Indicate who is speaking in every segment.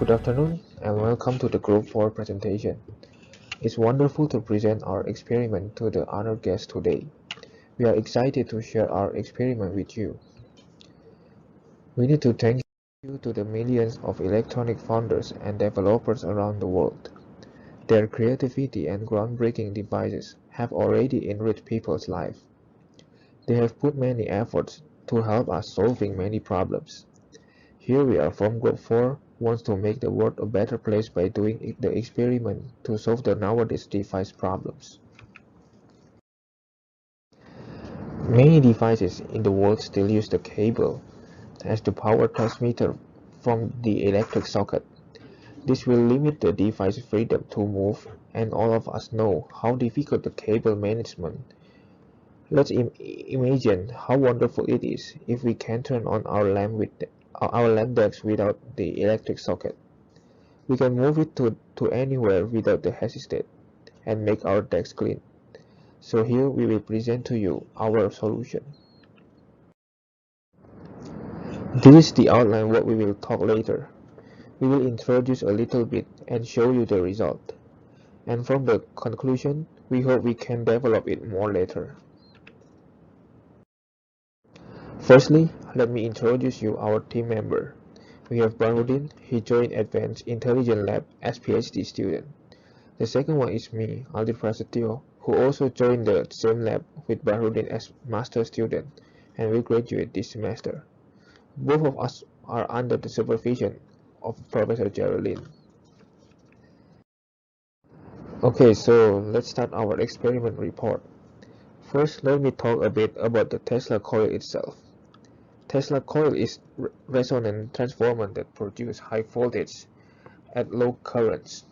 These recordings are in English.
Speaker 1: Good afternoon and welcome to the Group 4 presentation. It's wonderful to present our experiment to the honored guest today. We are excited to share our experiment with you. We need to thank you to the millions of electronic founders and developers around the world. Their creativity and groundbreaking devices have already enriched people's lives. They have put many efforts to help us solving many problems. Here we are from Group 4 wants to make the world a better place by doing the experiment to solve the nowadays device problems. Many devices in the world still use the cable as the power transmitter from the electric socket. This will limit the device freedom to move, and all of us know how difficult the cable management. Let's imagine how wonderful it is if we can turn on our lamp decks without the electric socket. We can move it to anywhere without the hesitate and make our decks clean. So here we will present to you our solution. This is the outline what we will talk later. We will introduce a little bit and show you the result. And from the conclusion, we hope we can develop it more later. Firstly, let me introduce you our team member. We have Bahrudin. He joined Advanced Intelligence Lab as PhD student. The second one is me, Aldir Prasetyo, who also joined the same lab with Bahrudin as master student and will graduate this semester. Both of us are under the supervision of Professor Geraldine. Okay, so let's start our experiment report. First, let me talk a bit about the Tesla coil itself. Tesla coil is resonant transformer that produces high voltage at low currents.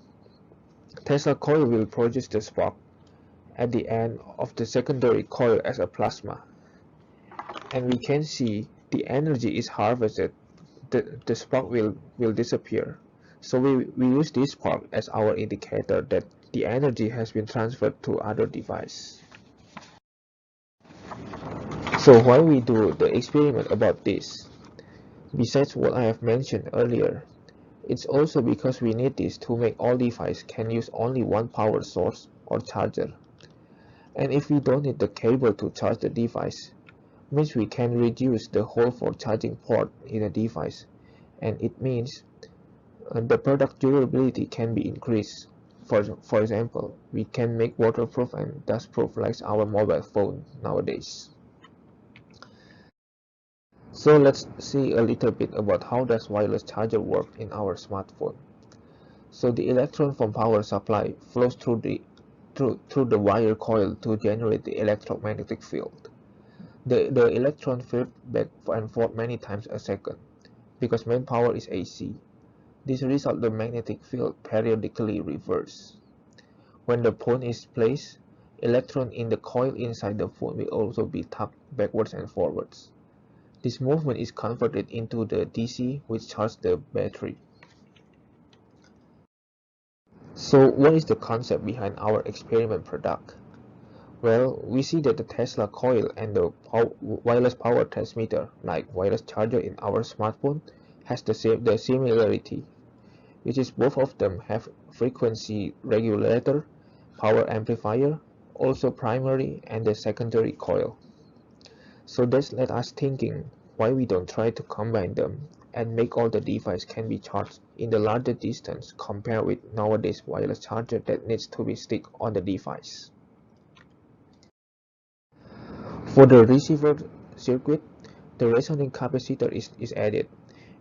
Speaker 1: Tesla coil will produce the spark at the end of the secondary coil as a plasma. And we can see the energy is harvested, the spark will disappear. So we use this spark as our indicator that the energy has been transferred to other device. So why we do the experiment about this? Besides what I have mentioned earlier, it's also because we need this to make all devices can use only one power source or charger. And if we don't need the cable to charge the device, means we can reduce the hole for charging port in a device, and it means the product durability can be increased. For example, we can make waterproof and dustproof like our mobile phone nowadays. So let's see a little bit about how does wireless charger work in our smartphone. So the electron from power supply flows through the wire coil to generate the electromagnetic field. The electron flips back and forth many times a second because main power is AC. This results the magnetic field periodically reverse. When the phone is placed, electron in the coil inside the phone will also be tapped backwards and forwards. This movement is converted into the DC which charges the battery. So what is the concept behind our experiment product? Well, we see that the Tesla coil and the wireless power transmitter, like wireless charger in our smartphone, has the similarity, which is both of them have frequency regulator, power amplifier, also primary and the secondary coil. So that's let us thinking why we don't try to combine them and make all the device can be charged in the larger distance compared with nowadays wireless charger that needs to be stick on the device. For the receiver circuit, the resonant capacitor is added,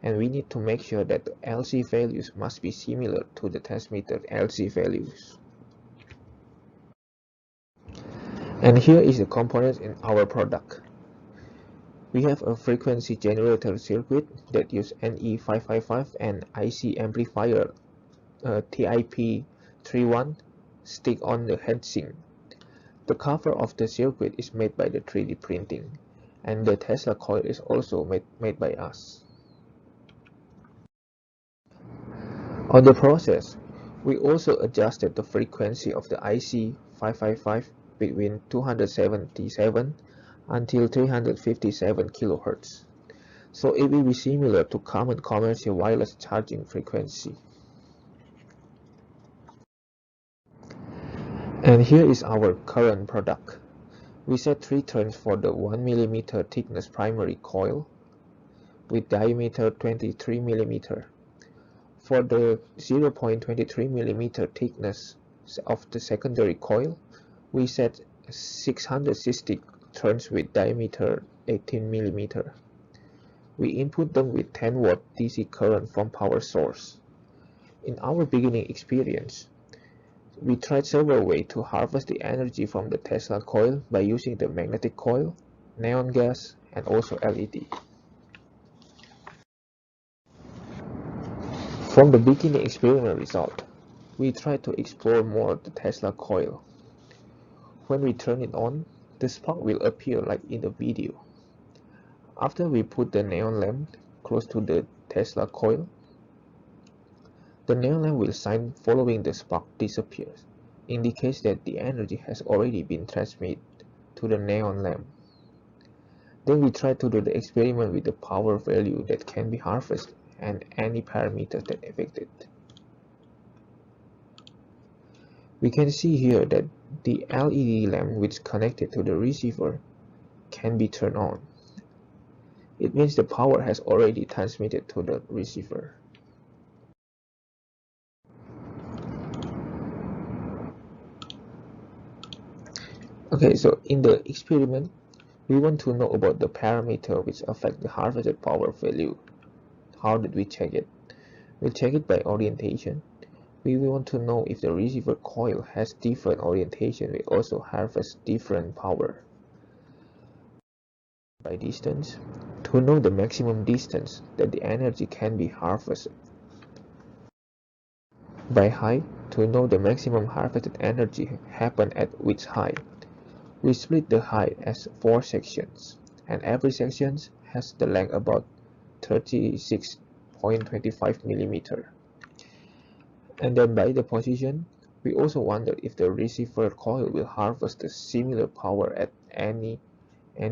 Speaker 1: and we need to make sure that the LC values must be similar to the transmitter LC values. And here is the components in our product. We have a frequency generator circuit that use NE555 and IC amplifier TIP31 stick on the heatsink. The cover of the circuit is made by the 3D printing, and the Tesla coil is also made by us. On the process, we also adjusted the frequency of the IC555 between 277 until 357 kHz. so it will be similar to common commercial wireless charging frequency. And here is our current product. We set 3 turns for the 1 mm thickness primary coil with diameter 23 mm. For the 0.23 mm thickness of the secondary coil, we set 660 turns with diameter 18 mm. We input them with 10 watt DC current from power source. In our beginning experience, we tried several ways to harvest the energy from the Tesla coil by using the magnetic coil, neon gas, and also LED. From the beginning experiment result, we tried to explore more the Tesla coil. When we turn it on, the spark will appear like in the video. After we put the neon lamp close to the Tesla coil, the neon lamp will shine following the spark disappears, indicates that the energy has already been transmitted to the neon lamp. Then we try to do the experiment with the power value that can be harvested and any parameters that affected. We can see here that the LED lamp which connected to the receiver can be turned on. It means the power has already transmitted to the receiver. Okay, so in the experiment, we want to know about the parameter which affect the harvested power value. How did we check it? We'll check it by orientation. We want to know if the receiver coil has different orientation, we also harvest different power. By distance, to know the maximum distance that the energy can be harvested. By height, to know the maximum harvested energy happen at which height. We split the height as 4 sections, and every section has the length about 36.25 mm. And then by the position, we also wonder if the receiver coil will harvest a similar power at any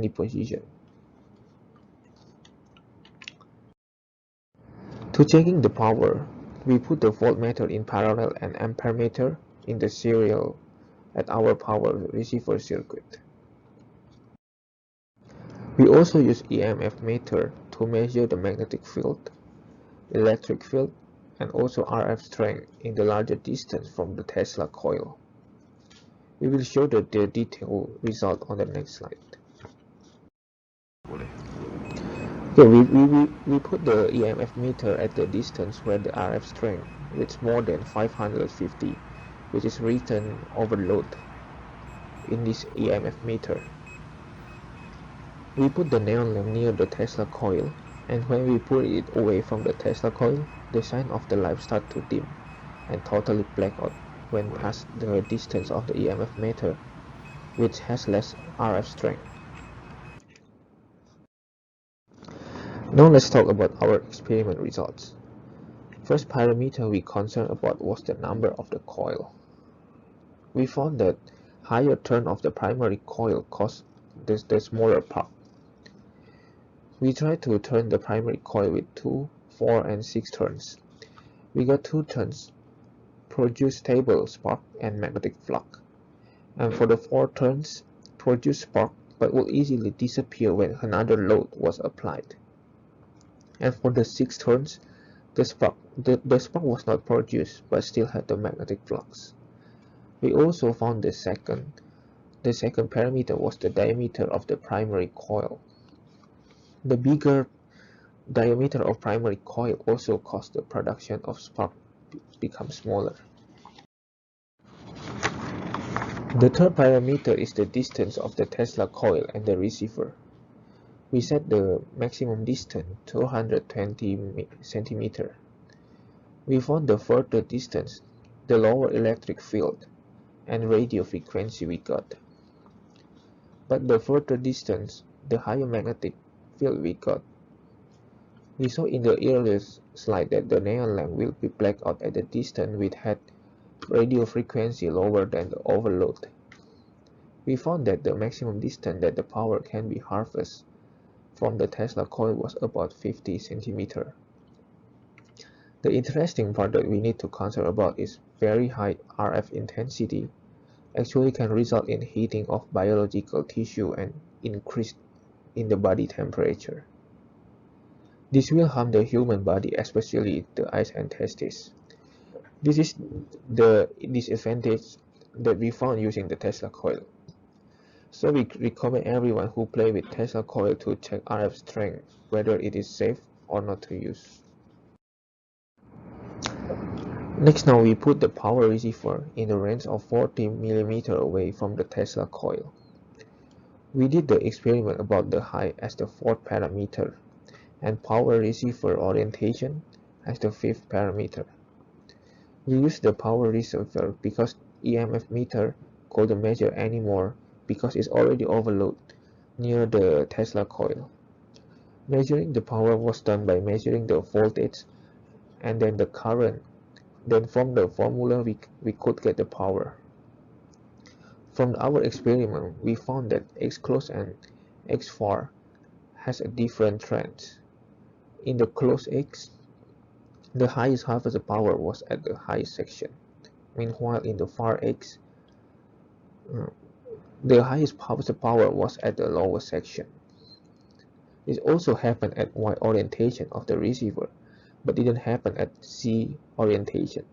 Speaker 1: position. To checking the power, we put the voltmeter in parallel and ampermeter in the serial at our power receiver circuit. We also use EMF meter to measure the magnetic field, electric field, and also RF strength in the larger distance from the Tesla coil. We will show the detailed result on the next slide. Okay, we put the EMF meter at the distance where the RF strength is more than 550, which is written overload in this EMF meter. We put the neon lamp near the Tesla coil, and when we put it away from the Tesla coil, the sign of the light starts to dim and totally black out when past the distance of the EMF meter, which has less RF strength. Now let's talk about our experiment results. First parameter we concerned about was the number of the coil. We found that higher turn of the primary coil caused the smaller part. We tried to turn the primary coil with 2, 4, and 6 turns. We got 2 turns, produce stable spark and magnetic flux. And for the 4 turns, produce spark but will easily disappear when another load was applied. And for the 6 turns, the spark was not produced but still had the magnetic flux. We also found the second parameter was the diameter of the primary coil. The bigger diameter of primary coil also caused the production of spark become smaller. The third parameter is the distance of the Tesla coil and the receiver. We set the maximum distance 220 cm. We found the further distance, the lower electric field and radio frequency we got. But the further distance, the higher magnetic field we got. We saw in the earlier slide that the neon lamp will be blacked out at the distance which had radio frequency lower than the overload. We found that the maximum distance that the power can be harvested from the Tesla coil was about 50 centimeters. The interesting part that we need to consider about is very high RF intensity actually can result in heating of biological tissue and increase in the body temperature. This will harm the human body, especially the eyes and testes. This is the disadvantage that we found using the Tesla coil. So we recommend everyone who play with Tesla coil to check RF strength, whether it is safe or not to use. Next, now we put the power receiver in the range of 40 mm away from the Tesla coil. We did the experiment about the height as the fourth parameter and power receiver orientation as the fifth parameter. We use the power receiver because EMF meter couldn't measure anymore because it's already overloaded near the Tesla coil. Measuring the power was done by measuring the voltage and then the current. Then from the formula we could get the power. From our experiment, we found that X close and X far has a different trend. In the close X, the highest half of the power was at the highest section. Meanwhile, in the far X, the highest half of the power was at the lowest section. This also happened at Y orientation of the receiver, but didn't happen at Z orientation.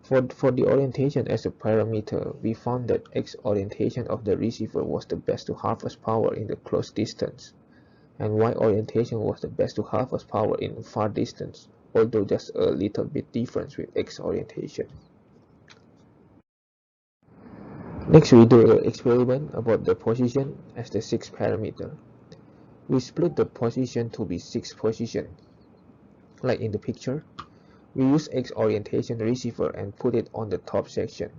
Speaker 1: For the orientation as a parameter, we found that X orientation of the receiver was the best to harvest power in the close distance, and Y orientation was the best to harvest power in far distance, although just a little bit difference with X orientation. Next, we do an experiment about the position as the sixth parameter. We split the position to be 6 positions. Like in the picture, we use X orientation receiver and put it on the top section.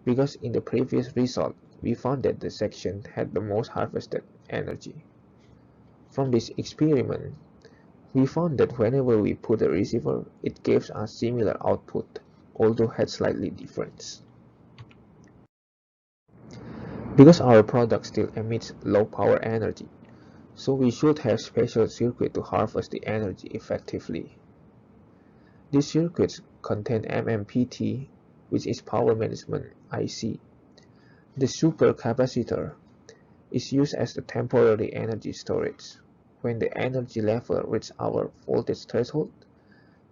Speaker 1: Because in the previous result, we found that the section had the most harvested energy. From this experiment, we found that whenever we put a receiver, it gives us similar output, although had slightly difference. Because our product still emits low power energy, so we should have special circuit to harvest the energy effectively. These circuits contain MMPT, which is power management IC. The supercapacitor is used as the temporary energy storage. When the energy level reaches our voltage threshold,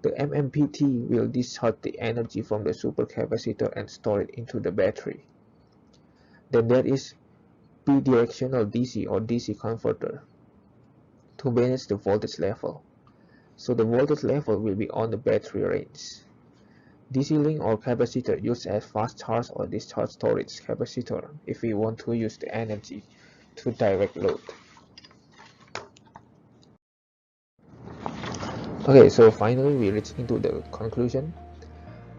Speaker 1: the MMPT will discharge the energy from the supercapacitor and store it into the battery. Then there is bidirectional DC or DC converter to manage the voltage level. So the voltage level will be on the battery range. DC link or capacitor used as fast charge or discharge storage capacitor if we want to use the energy to direct load. Okay, so finally we reach into the conclusion.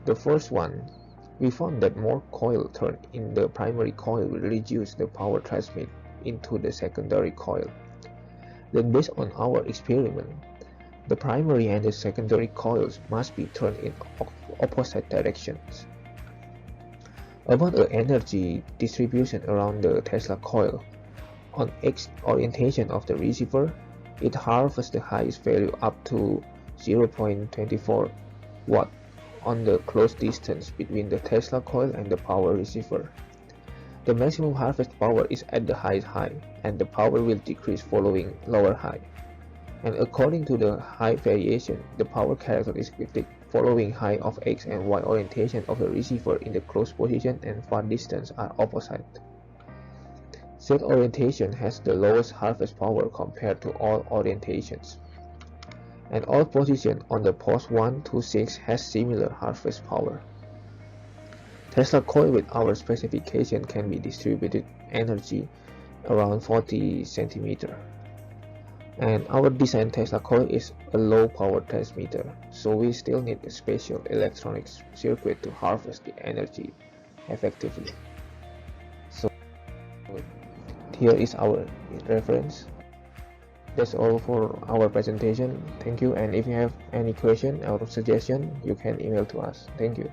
Speaker 1: The first one, we found that more coil turned in the primary coil will reduce the power transmit into the secondary coil. Then based on our experiment, the primary and the secondary coils must be turned in opposite directions. About the energy distribution around the Tesla coil, on X orientation of the receiver, it harvests the highest value up to 0.24 watt on the close distance between the Tesla coil and the power receiver. The maximum harvest power is at the highest high, and the power will decrease following lower high. And according to the high variation, the power characteristic following high of X and Y orientation of the receiver in the close position and far distance are opposite. Z orientation has the lowest harvest power compared to all orientations, and all positions on the post 1 to 6 has similar harvest power. Tesla coil with our specification can be distributed energy around 40 centimeters. And our design Tesla coil is a low power transmitter, so we still need a special electronic circuit to harvest the energy effectively. So here is our reference. That's all for our presentation. Thank you, and if you have any question or suggestion, you can email to us. Thank you.